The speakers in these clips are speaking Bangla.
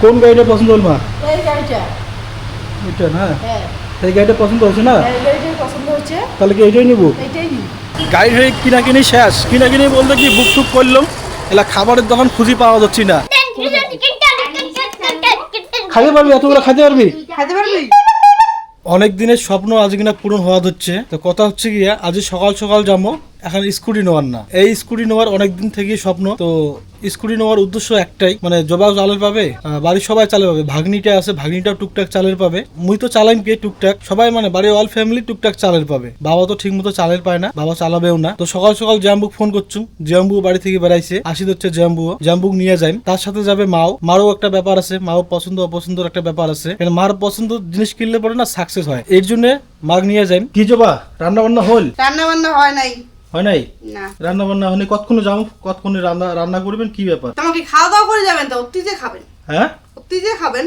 কোন গাড়িটা পছন্দ হল মা? এই গাড়িটা। এটা না? হ্যাঁ। এই গাড়িটা পছন্দ হচ্ছে না? এই গাড়িটাই পছন্দ হচ্ছে। তাহলে কি এইটাই নিব? এইটাই নিই। গাড়ি হয়ে কিনাকিনি শেষ। কিনাকিনি বলতে কি বুক টুক করলাম, এলা খাবারের দোকান খুঁজি পাওয়া যাচ্ছে না। খাইতে পারবি? এতগুলো খাইতে পারবি? খাইতে পারবি? অনেক দিনের স্বপ্ন আজ কিনা পূরণ হওয়া হচ্ছে। তো কথা হচ্ছে গিয়া আজ সকাল সকাল যাবো, এখন স্কুটি নেওয়ার না। এই স্কুটি নেওয়ার অনেক দিন থেকেই স্বপ্ন। তো স্কুটি নেওয়ার উদ্দেশ্য একটাই, মানে জবাও চালের পাবে, বাড়ির সবাই চালে পাবে। ভাগ্নিটা আছে, ভাগ্নিটাও টুকটাক চালের পাবে। মুই তো চালাইম কে টুকটাক, সবাই মানে বাড়ির অল ফ্যামিলি টুকটাক চালের পাবে। বাবা তো ঠিক মতো চালের পায় না, বাবা চালাবেও না। তো সকাল সকাল জাম্বুক ফোন করছুম, জাম্বু বাড়ি থেকে বেড়াইছে, আসি হচ্ছে জাম্বুক নিয়ে যাই। তার সাথে যাবে মারও একটা ব্যাপার আছে, মাও পছন্দ অপছন্দের একটা ব্যাপার আছে। মার পছন্দ জিনিস কিনলে পরে না সাকসেস হয়, এর জন্য মাগ নিয়ে যাই। কি জবা রান্না বান্না হল? রান্না বান্না হয় নাই। হয় নাই? না। রান্না বান্না হয়নি। কতক্ষণে যাও? কতক্ষণে রান্না করবেন? কি ব্যাপার? তোমাকে খাওয়া দাওয়া করে যাবেন তো? অতি যে খাবেন? হ্যাঁ, অতি যে খাবেন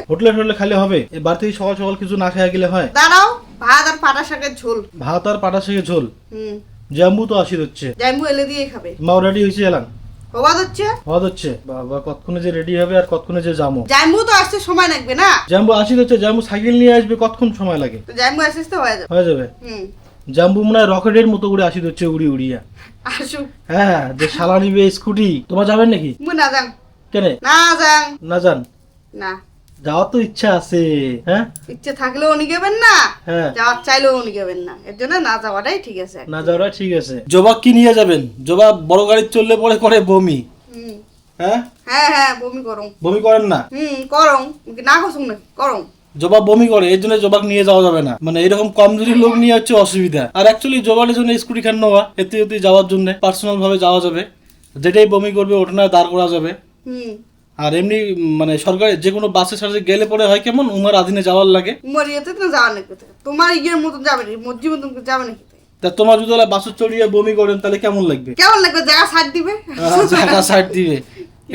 হোটেলে খালি হবে? এই বাড়ি থেকে সকাল সকাল কিছু না খেয়ে গেলে হয়? দাঁড়াও, ভাত আর পাটা শাকের ঝোল। ভাত আর পাটা শাকের ঝোল। জাম্বু তো আসি হচ্ছে, জাম্বু এলে দিয়ে খাবে। মাও রেডি হয়েছে এলাম? হওয়া হচ্ছে। বাবা কতক্ষণে যে রেডি হবে আর কতক্ষণে যে যাবো? জাম্বু তো আসতে সময় লাগবে না? জাম্বু আসি হচ্ছে, জাম্বু সাইকেল নিয়ে আসবে, কতক্ষণ সময় লাগে? তো জাম্বু আসতে তো হয়ে যাবে। হয়ে যাবে। জাম্বু মনে হয় রকেটের মতো করে আসি হচ্ছে, উড়ি উড়িয়া। আসুক। হ্যাঁ, যে শালা নিবে স্কুটি। তোমার যাবেন নাকি? না যান। কেন না যান? না যাওয়ার তো ইচ্ছা আছে। হ্যাঁ, ইচ্ছে থাকলেও উনি গেবেন না, হ্যাঁ, যাওয়ার চাইলেও উনি গেবেন না। এর জন্য না যাওয়াটাই ঠিক আছে। না যাওয়াটা ঠিক আছে। জবা কি নিয়ে যাবেন? জবা বড় গাড়ি চললে পরে করে বমি। হ্যাঁ হ্যাঁ হ্যাঁ, বমি করুন। বমি করেন না? করুন না, করুন না, করুন। জবা বমি করে, এর জন্য জবাক নিয়ে যাওয়া যাবে না। মানে এরকম কমজোরি লোক নিয়ে হচ্ছে অসুবিধা। আর অ্যাকচুয়ালি জবারের জন্য স্কুটি খান নেওয়া, এতে যাওয়ার জন্য পার্সোনাল ভাবে যাওয়া যাবে। যেটাই বমি করবে ওটা না দাঁড় করা যাবে। আর এমনি মানে সরকারি যে কোনো বাসে সাথে গেলে পরে হয় কেমন, উমার আধীনে যাওয়ার লাগে। উমার ইয়েতে তো যাওয়ার নাকি, তোমার ইয়ের মতন যাবে না, মর্জি মতন যাবে নাকি? তা তোমার যদি বাসে চড়িয়ে বমি করেন তাহলে কেমন লাগবে? কেমন লাগবে? জায়গা ছাড় দিবে। জায়গা ছাড় দিবে,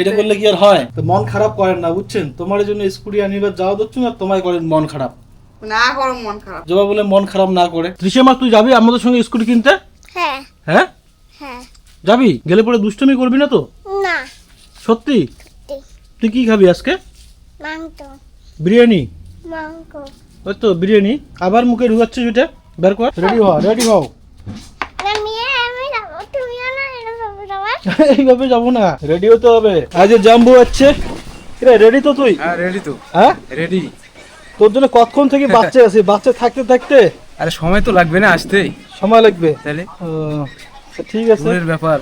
এটা করলে কি আর হয়? তো মন খারাপ করেন না, বুঝছেন? তোমার জন্য স্কুটি আনিবার যাওয়া দিচ্ছ না, তোমায় করেন মন খারাপ। না করো মন খারাপ। জবা বলে মন খারাপ না করে। ত্রিশামা তুই যাবি আমাদের সঙ্গে স্কুটি কিনতে? হ্যাঁ হ্যাঁ হ্যাঁ। যাবি? গেলে পরে দুষ্টুমি করবি না তো? না। সত্যি? তুই কি খাবি আজকে? মাংস। বিরিয়ানি? মাংস। ওই তো বিরিয়ানি। আবার মুখে ঢুকাচ্ছিস ওইটা, বের কর। রেডি হও। এইভাবে যাবো না, রেডি হতে হবে। আজ জাম্বু আছে, রেডি তো তুই? হ্যাঁ রেডি তো। হ্যাঁ রেডি। তোর জন্য কতক্ষণ থেকে বাচ্চা আছে, বাচ্চা থাকতে থাকতে আরে সময় তো লাগবে না আসতে? সময় লাগবে তাহলে ঠিক আছে, দূরের ব্যাপার,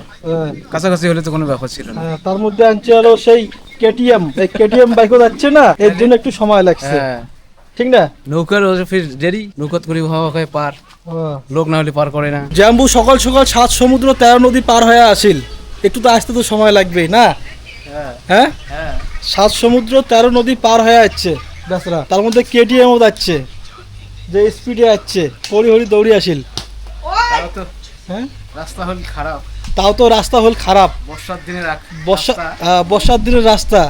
কাছাকাছি হলে তো কোনো ব্যাপার ছিল না। তার মধ্যে আনছে আরো সেই কেটিএম, এই কেটিএম বাইকও যাচ্ছে না, এর জন্য একটু সময় লাগছে। হ্যাঁ ঠিক না? নৌকার ফির দেরি, নৌকাত করে হাওয়া খায় পার, লোক না হলে পার করে না। জাম্বু সকাল সকাল 7 সমুদ্র 13 নদী পার হয়ে আসিল, একটু তো আসতে তো সময় লাগবে না? হ্যাঁ, 7 সমুদ্র 13 নদী পার হয়ে যাচ্ছে বেচারা, তার মধ্যে কেটিএমও যাচ্ছে, যে স্পিডে যাচ্ছে, হরি দৌড়ি আসিল। হ্যাঁ, রাস্তা হল খারাপ, তাও তো রাস্তা হল খারাপ। বর্ষার দিনের রাস্তা,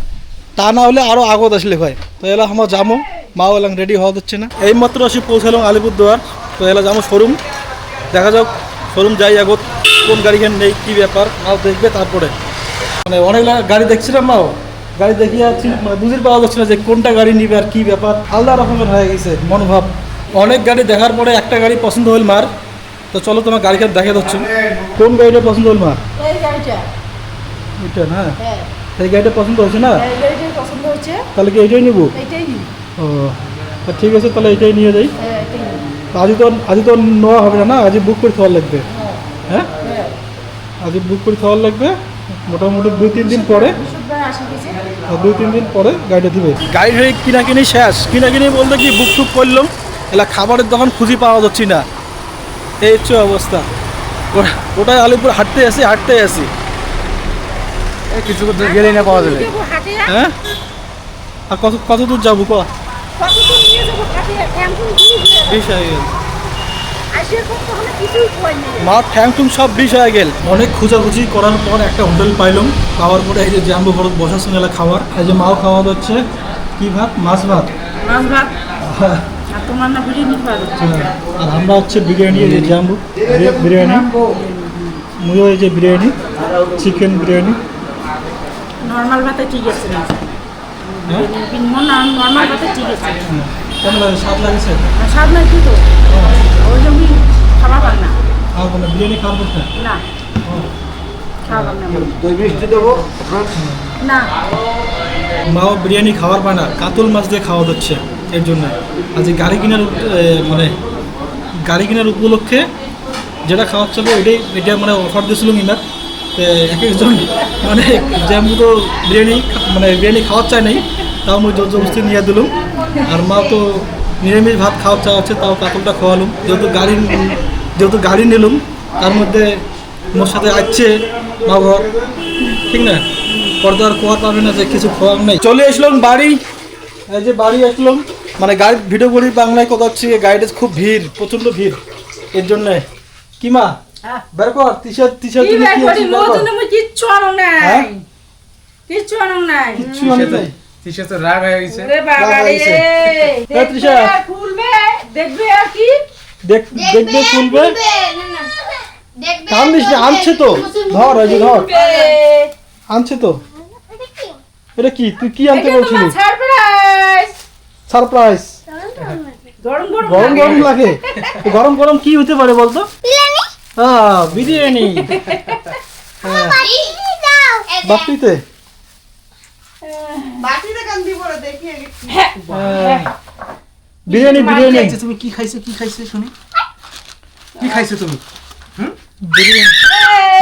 তা না হলে আরো আগত আসলে হয়। তো এলা আমার যাবো, মাও এলাম রেডি হওয়া হচ্ছে না। এই মাত্র আসি পৌঁছালাম আলিপুরদুয়ার। তো এলা যাবো শোরুম, দেখা যাক শোরুম যাই আগত কোন গাড়িখান নেই, কি ব্যাপার মাও দেখবে। তারপরে মানে অনেক গাড়ি দেখছিলাম, মাও গাড়ি দেখিয়ে যাচ্ছি, মানে বুঝতে পাওয়া যাচ্ছে না যে কোনটা গাড়ি নিবে আর কি ব্যাপার, আলাদা রকমের হয়ে গেছে মনোভাব। অনেক গাড়ি দেখার পরে একটা গাড়ি পছন্দ হল মার। তো চলো তোমার গাড়িখান দেখে দিচ্ছি। কোন গাড়িটা পছন্দ হল মার? এই গাড়িটা। এটা না? হ্যাঁ। এই গাড়িটা পছন্দ হচ্ছে না? এই গাড়িটাই পছন্দ হচ্ছে। তাহলে কি এইটাই নিব? এইটাই নিই। ও ঠিক আছে, তাহলে এইটাই নিয়ে যাই। হ্যাঁ, এইটাই নিই। আজ তো নেওয়া হবে না, আজ বুক করে খাওয়ার লাগবে। হ্যাঁ, আজ বুক করে খাওয়ার লাগবে। মোটামুটি 2-3 দিন পরে, 2-3 দিন পরে গাড়িটা দিবে। গাড়ি হয়ে কিনাকিনি শেষ। কিনাকিনি বলতে কি বুক টুক করলাম, এলা খাবারের দোকান খুঁজি পাওয়া যাচ্ছে না, এই হচ্ছে অবস্থা। ওটাই আলিপুর হাঁটতে আসি। কিছু গেলেই না পাওয়া যাবে। হ্যাঁ, আর কত দূর যাবো? মার ঠ্যাং টুং সব বিষ হয়ে গেল। অনেক খোঁজাখুঁজি করার পর একটা হোটেল পাইলাম, পাওয়ার পরে এই যে জাম্বু ভরত বসার সঙ্গে খাওয়ার, এই যে মাও খাওয়া হচ্ছে কি ভাত, মাছ ভাত। আর আমরা হচ্ছে বিরিয়ানি, এই যে জাম্বু বিরিয়ানি, মুইও এই যে বিরিয়ানি, চিকেন বিরিয়ানি। নরমাল ভাতে ঠিক আছে না? হ্যাঁ নর্মাল কথা ঠিক আছে কেমন লাগে, স্বাদ লাগছে? স্বাদ না কি তো ওই জন্য খাবার পান না খাওয়া বলে বিরিয়ানি খাওয়ার পর না খাবার না দই মিষ্টি দেবো না মাও বিরিয়ানি খাওয়ার পায় না, কাতল মাছ দিয়ে খাওয়া হচ্ছে। এর জন্য আজ গাড়ি কেনার মানে গাড়ি কেনার উপলক্ষে যেটা খাওয়া চলবে এটা মানে অফার দিয়েছিল ইনার। তো এক একজন মানে যেমন তো বিরিয়ানি খাওয়ার চাই নাই, তাও আমি জোর জবরদস্তি নিয়ে দিলাম। আর মা তো নিরামিষ ভাত খাওয়ার চা হচ্ছে, তাও কাতলটা খাওয়ালাম। যেহেতু গাড়ি নিলাম, তার মধ্যে মোর সাথে আসছে মা ঘর, ঠিক না? পর্দা আর খোয়ার পাবে না যে কিছু খোয়ার নেই। চলে আসলাম বাড়ি, এই যে বাড়ি আসলাম। মানে গাড়ি ভিডিও করি বাংলায় কথা হচ্ছে, গাড়িতে খুব ভিড়, প্রচণ্ড ভিড়। এর জন্য কি মা বের কর টি-শার্ট কি ব্যাগ করি মোজনে মই কিচ্ছু আনো নাই হ্যাঁ? কিচ্ছু আনো নাই কিচ্ছু আনি নাই। তিসে তো রাগ হয়ে গেছে। ওরে বাবা রে হ্যাঁ, তৃষা। দেখবে আর খুলবে দেখবে আর কি দেখবে খুলবে, কান্দিস না, আনছে তো, ধর এই যে ধর, আনছে তো। এটা কি, তুই কি আনতে বলছিলি? Surprise surprise. গরম গরম গরম গরম লাগে, তো গরম গরম কি হতে পারে বলতো? হ্যাঁ, বিরিয়ানি। হ্যাঁ, বাপিতে। বাটিতে কান দিব রে, দেখি আগে কি। হ্যাঁ, বিরিয়ানি বিরিয়ানি তুমি কি খাইছো শুনি কি খাইছো তুমি? বিরিয়ানি।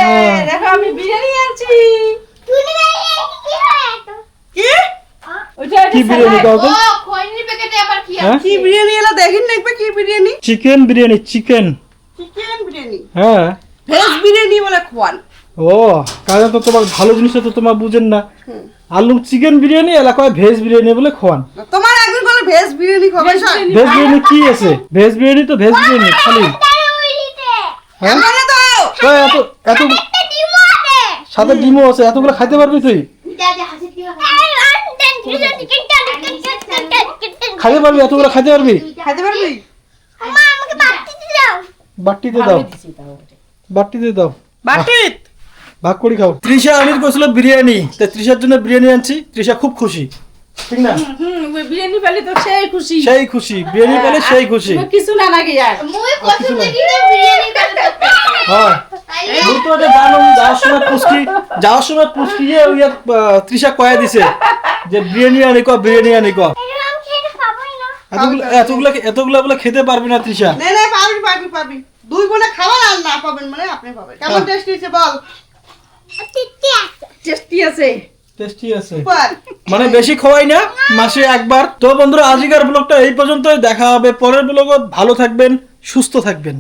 এই, দেখো আমি বিরিয়ানি আনছি কি ওইটা কি বিরিয়ানি কাও তো? হ্যাঁ, কি বিরিয়ানি এলা দেখিন দেখবে কি biryani? Chicken biryani, chicken. Chicken biryani, হ্যাঁ। ভেজ বিরিয়ানি বলে খোয়ান। ও, কারণ তো তোমার ভালো জিনিসটা তো তোমার বুঝেন না। আলু চিকেন বিরিয়ানি এলাকায় ভেজ বিরিয়ানি বলে খোয়ান। তোমার একদিন বলে ভেজ বিরিয়ানি খাবে স্যার। ভেজ বিরিয়ানি কি আছে? ভেজ বিরিয়ানি তো ভেজ বিরিয়ানি খালি। হ্যাঁ, মানে তো তো এত এত সাথে ডিমও আছে, এতগুলো খাইতে পারবি তুই? খাইতে পারবি, এতগুলো খাইতে পারবি? খাইতে পারবি? বাটিতে দাও, বাটিতে দাও, বাটিত ভাগ করে খাও। তৃষা আনির করেছিল বিরিয়ানি, তাই তৃষার জন্য বিরিয়ানি আনছি। তৃষা খুব খুশি, ঠিক না? ওই বিরিয়ানি পেলে তো সেই খুশি সেই খুশি, বিরিয়ানি পেলে সেই খুশি। কিছু না লাগে আর হ্যাঁ, মুই তো এটা জানো, যাওয়ার সময় পুষ্কি তৃষা কয়া দিছে যে বিরিয়ানি আনি ক। এতগুলা বলে খেতে পারবি না তৃষা। না না, পাবি দুই বোনে খাবার আর না পাবেন মানে আপনি পাবেন। কেমন টেস্টি হয়েছে বল? টেস্টি আছে টেস্টি আছে, সুপার। মানে বেশি খাওয়াই না, মাসে একবার। তো বন্ধুরা, আজকের ব্লগটা এই পর্যন্তই। দেখা হবে পরের ব্লগে। ভালো থাকবেন, সুস্থ থাকবেন।